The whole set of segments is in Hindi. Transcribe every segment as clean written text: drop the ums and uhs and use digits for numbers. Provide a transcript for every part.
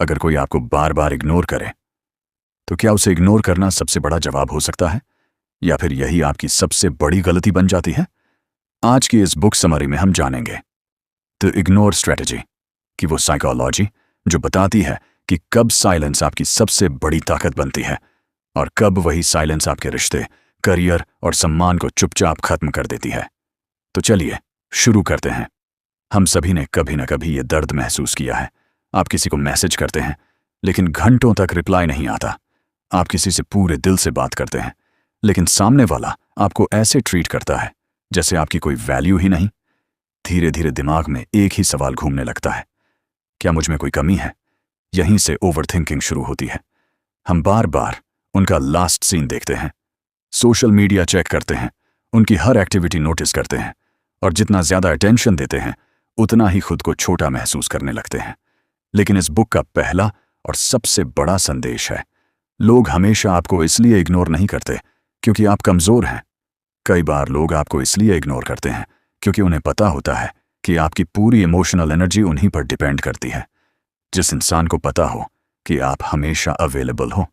अगर कोई आपको बार बार इग्नोर करे तो क्या उसे इग्नोर करना सबसे बड़ा जवाब हो सकता है, या फिर यही आपकी सबसे बड़ी गलती बन जाती है? आज की इस बुक समरी में हम जानेंगे द इग्नोर स्ट्रेटजी कि वो साइकोलॉजी जो बताती है कि कब साइलेंस आपकी सबसे बड़ी ताकत बनती है और कब वही साइलेंस आपके रिश्ते, करियर और सम्मान को चुपचाप खत्म कर देती है। तो चलिए शुरू करते हैं। हम सभी ने कभी ना कभी ये दर्द महसूस किया है। आप किसी को मैसेज करते हैं लेकिन घंटों तक रिप्लाई नहीं आता। आप किसी से पूरे दिल से बात करते हैं लेकिन सामने वाला आपको ऐसे ट्रीट करता है जैसे आपकी कोई वैल्यू ही नहीं। धीरे धीरे दिमाग में एक ही सवाल घूमने लगता है, क्या मुझ में कोई कमी है? यहीं से ओवरथिंकिंग शुरू होती है। हम बार बार उनका लास्ट सीन देखते हैं, सोशल मीडिया चेक करते हैं, उनकी हर एक्टिविटी नोटिस करते हैं और जितना ज्यादा अटेंशन देते हैं उतना ही खुद को छोटा महसूस करने लगते हैं। लेकिन इस बुक का पहला और सबसे बड़ा संदेश है, लोग हमेशा आपको इसलिए इग्नोर नहीं करते क्योंकि आप कमजोर हैं। कई बार लोग आपको इसलिए इग्नोर करते हैं क्योंकि उन्हें पता होता है कि आपकी पूरी इमोशनल एनर्जी उन्हीं पर डिपेंड करती है। जिस इंसान को पता हो कि आप हमेशा अवेलेबल हो,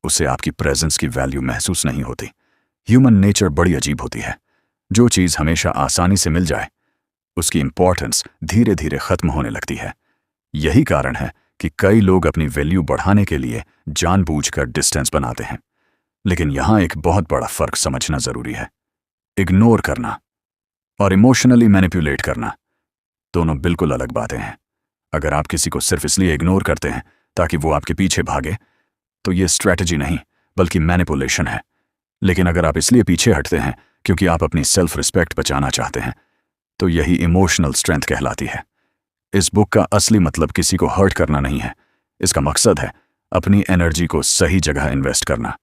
उसे आपकी प्रेजेंस की वैल्यू महसूस नहीं होती। ह्यूमन नेचर बड़ी अजीब होती है। जो चीज़ हमेशा आसानी से मिल जाए उसकी इंपॉर्टेंस धीरे धीरे खत्म होने लगती है। यही कारण है कि कई लोग अपनी वैल्यू बढ़ाने के लिए जानबूझकर डिस्टेंस बनाते हैं। लेकिन यहां एक बहुत बड़ा फर्क समझना जरूरी है। इग्नोर करना और इमोशनली मैनिपुलेट करना दोनों बिल्कुल अलग बातें हैं। अगर आप किसी को सिर्फ इसलिए इग्नोर करते हैं ताकि वो आपके पीछे भागे तो ये स्ट्रैटेजी नहीं बल्कि मैनिपुलेशन है। लेकिन अगर आप इसलिए पीछे हटते हैं क्योंकि आप अपनी सेल्फ रिस्पेक्ट बचाना चाहते हैं तो यही इमोशनल स्ट्रेंथ कहलाती है। इस बुक का असली मतलब किसी को हर्ट करना नहीं है। इसका मकसद है अपनी एनर्जी को सही जगह इन्वेस्ट करना,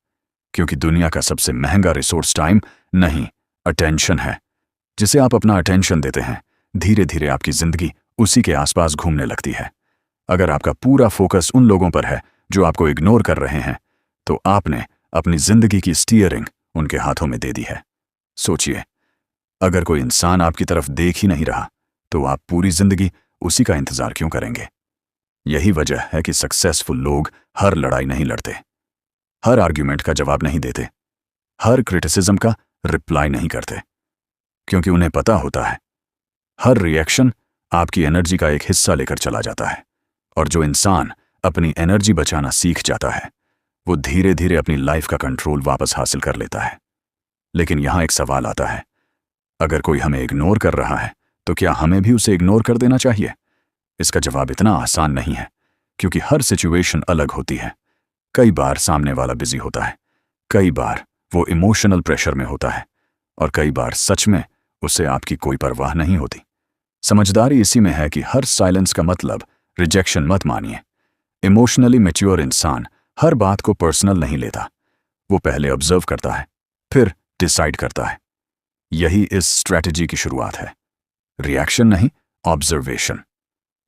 क्योंकि दुनिया का सबसे महंगा रिसोर्स टाइम नहीं, अटेंशन है। जिसे आप अपना अटेंशन देते हैं धीरे धीरे आपकी जिंदगी उसी के आसपास घूमने लगती है। अगर आपका पूरा फोकस उन लोगों पर है जो आपको इग्नोर कर रहे हैं तो आपने अपनी जिंदगी की स्टीयरिंग उनके हाथों में दे दी है। सोचिए, अगर कोई इंसान आपकी तरफ देख ही नहीं रहा तो आप पूरी जिंदगी उसी का इंतजार क्यों करेंगे? यही वजह है कि सक्सेसफुल लोग हर लड़ाई नहीं लड़ते, हर आर्ग्यूमेंट का जवाब नहीं देते, हर क्रिटिसिज्म का रिप्लाई नहीं करते, क्योंकि उन्हें पता होता है हर रिएक्शन आपकी एनर्जी का एक हिस्सा लेकर चला जाता है। और जो इंसान अपनी एनर्जी बचाना सीख जाता है वो धीरे धीरे अपनी लाइफ का कंट्रोल वापस हासिल कर लेता है। लेकिन यहां एक सवाल आता है, अगर कोई हमें इग्नोर कर रहा है तो क्या हमें भी उसे इग्नोर कर देना चाहिए? इसका जवाब इतना आसान नहीं है, क्योंकि हर सिचुएशन अलग होती है। कई बार सामने वाला बिजी होता है, कई बार वो इमोशनल प्रेशर में होता है और कई बार सच में उसे आपकी कोई परवाह नहीं होती। समझदारी इसी में है कि हर साइलेंस का मतलब रिजेक्शन मत मानिए। इमोशनली मैच्योर इंसान हर बात को पर्सनल नहीं लेता। वो पहले ऑब्जर्व करता है, फिर डिसाइड करता है। यही इस स्ट्रैटेजी की शुरुआत है। रिएक्शन नहीं, ऑब्जर्वेशन।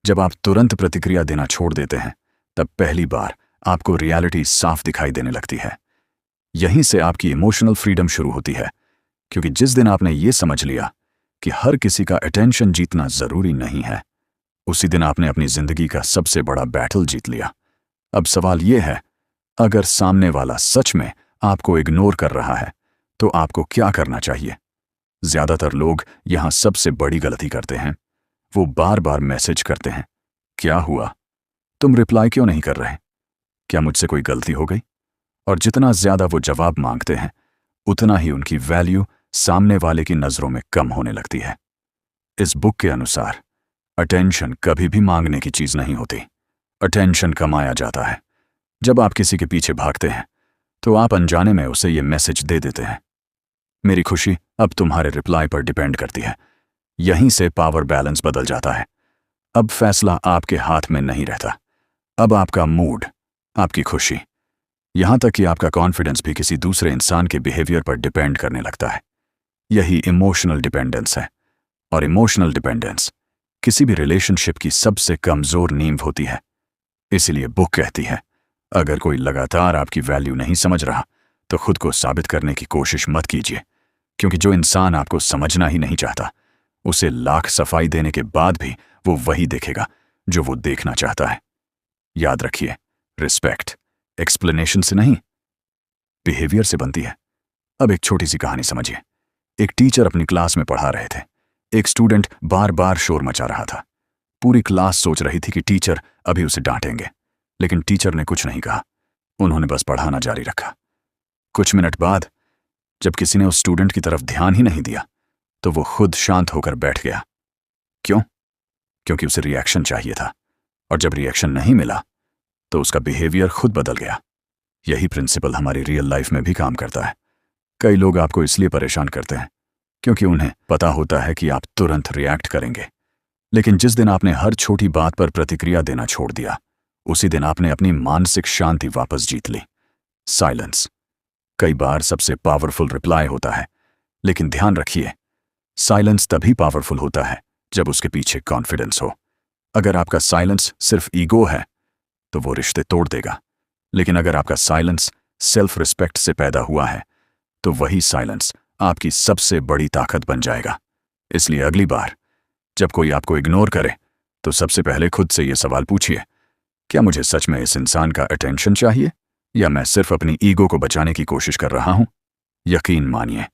जब आप तुरंत प्रतिक्रिया देना छोड़ देते हैं तब पहली बार आपको रियलिटी साफ दिखाई देने लगती है। यहीं से आपकी इमोशनल फ्रीडम शुरू होती है, क्योंकि जिस दिन आपने ये समझ लिया कि हर किसी का अटेंशन जीतना जरूरी नहीं है, उसी दिन आपने अपनी जिंदगी का सबसे बड़ा बैटल जीत लिया। अब सवाल यह है, अगर सामने वाला सच में आपको इग्नोर कर रहा है तो आपको क्या करना चाहिए? ज्यादातर लोग यहां सबसे बड़ी गलती करते हैं। वो बार बार मैसेज करते हैं, क्या हुआ? तुम रिप्लाई क्यों नहीं कर रहे? क्या मुझसे कोई गलती हो गई? और जितना ज्यादा वो जवाब मांगते हैं उतना ही उनकी वैल्यू सामने वाले की नजरों में कम होने लगती है। इस बुक के अनुसार अटेंशन कभी भी मांगने की चीज नहीं होती। अटेंशन कमाया जाता है। जब आप किसी के पीछे भागते हैं तो आप अनजाने में उसे ये मैसेज दे देते हैं, मेरी खुशी अब तुम्हारे रिप्लाई पर डिपेंड करती है। यहीं से पावर बैलेंस बदल जाता है। अब फैसला आपके हाथ में नहीं रहता। अब आपका मूड, आपकी खुशी, यहां तक कि आपका कॉन्फिडेंस भी किसी दूसरे इंसान के बिहेवियर पर डिपेंड करने लगता है। यही इमोशनल डिपेंडेंस है। और इमोशनल डिपेंडेंस किसी भी रिलेशनशिप की सबसे कमजोर नींव होती है। इसीलिए बुक कहती है, अगर कोई लगातार आपकी वैल्यू नहीं समझ रहा तो खुद को साबित करने की कोशिश मत कीजिए, क्योंकि जो इंसान आपको समझना ही नहीं चाहता उसे लाख सफाई देने के बाद भी वो वही देखेगा जो वो देखना चाहता है। याद रखिए, रिस्पेक्ट एक्सप्लेनेशन से नहीं, बिहेवियर से बनती है। अब एक छोटी सी कहानी समझिए। एक टीचर अपनी क्लास में पढ़ा रहे थे। एक स्टूडेंट बार बार शोर मचा रहा था। पूरी क्लास सोच रही थी कि टीचर अभी उसे डांटेंगे, लेकिन टीचर ने कुछ नहीं कहा। उन्होंने बस पढ़ाना जारी रखा। कुछ मिनट बाद जब किसी ने उस स्टूडेंट की तरफ ध्यान ही नहीं दिया, तो वो खुद शांत होकर बैठ गया। क्यों? क्योंकि उसे रिएक्शन चाहिए था, और जब रिएक्शन नहीं मिला तो उसका बिहेवियर खुद बदल गया। यही प्रिंसिपल हमारी रियल लाइफ में भी काम करता है। कई लोग आपको इसलिए परेशान करते हैं क्योंकि उन्हें पता होता है कि आप तुरंत रिएक्ट करेंगे, लेकिन जिस दिन आपने हर छोटी बात पर प्रतिक्रिया देना छोड़ दिया, उसी दिन आपने अपनी मानसिक शांति वापस जीत ली। साइलेंस कई बार सबसे पावरफुल रिप्लाई होता है, लेकिन ध्यान रखिए, साइलेंस तभी पावरफुल होता है जब उसके पीछे कॉन्फिडेंस हो। अगर आपका साइलेंस सिर्फ ईगो है तो वो रिश्ते तोड़ देगा, लेकिन अगर आपका साइलेंस सेल्फ रिस्पेक्ट से पैदा हुआ है तो वही साइलेंस आपकी सबसे बड़ी ताकत बन जाएगा। इसलिए अगली बार जब कोई आपको इग्नोर करे तो सबसे पहले खुद से ये सवाल पूछिए, क्या मुझे सच में इस इंसान का अटेंशन चाहिए या मैं सिर्फ अपनी ईगो को बचाने की कोशिश कर रहा हूं? यकीन मानिए,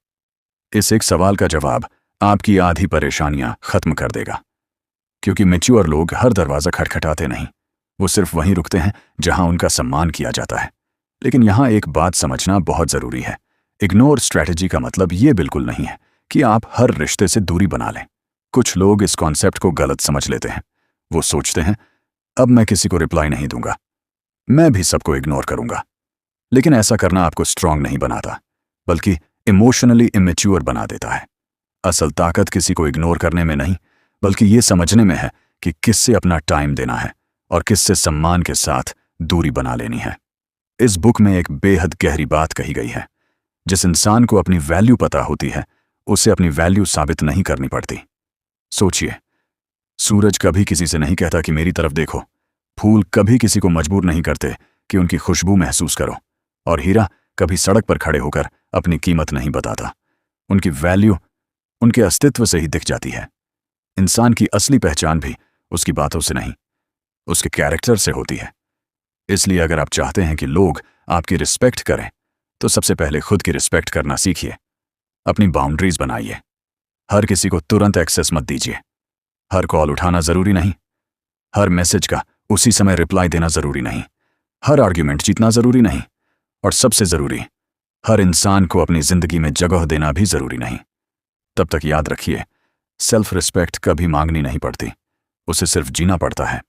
इस एक सवाल का जवाब आपकी आधी परेशानियां खत्म कर देगा। क्योंकि मैच्योर लोग हर दरवाजा खटखटाते नहीं, वो सिर्फ वहीं रुकते हैं जहां उनका सम्मान किया जाता है। लेकिन यहां एक बात समझना बहुत जरूरी है। इग्नोर स्ट्रैटेजी का मतलब ये बिल्कुल नहीं है कि आप हर रिश्ते से दूरी बना लें। कुछ लोग इस कॉन्सेप्ट को गलत समझ लेते हैं। वो सोचते हैं, अब मैं किसी को रिप्लाई नहीं दूंगा, मैं भी सबको इग्नोर करूंगा। लेकिन ऐसा करना आपको स्ट्रांग नहीं बनाता, बल्कि इमोशनली इमेच्योर बना देता है। असल ताकत किसी को इग्नोर करने में नहीं, बल्कि ये समझने में है कि किससे अपना टाइम देना है और किससे सम्मान के साथ दूरी बना लेनी है। इस बुक में एक बेहद गहरी बात कही गई है। जिस इंसान को अपनी वैल्यू पता होती है, उसे अपनी वैल्यू साबित नहीं करनी पड़ती। सोचिए, सूरज कभी किसी से नहीं कहता कि मेरी तरफ देखो, फूल कभी किसी को मजबूर नहीं करते कि उनकी खुशबू महसूस करो, और हीरा कभी सड़क पर खड़े होकर अपनी कीमत नहीं बताता। उनकी वैल्यू उनके अस्तित्व से ही दिख जाती है। इंसान की असली पहचान भी उसकी बातों से नहीं, उसके कैरेक्टर से होती है। इसलिए अगर आप चाहते हैं कि लोग आपकी रिस्पेक्ट करें, तो सबसे पहले खुद की रिस्पेक्ट करना सीखिए। अपनी बाउंड्रीज बनाइए। हर किसी को तुरंत एक्सेस मत दीजिए। हर कॉल उठाना जरूरी नहीं, हर मैसेज का उसी समय रिप्लाई देना जरूरी नहीं, हर आर्ग्यूमेंट जीतना जरूरी नहीं, और सबसे जरूरी, हर इंसान को अपनी जिंदगी में जगह देना भी जरूरी नहीं। तब तक याद रखिए, सेल्फ रिस्पेक्ट कभी मांगनी नहीं पड़ती, उसे सिर्फ जीना पड़ता है।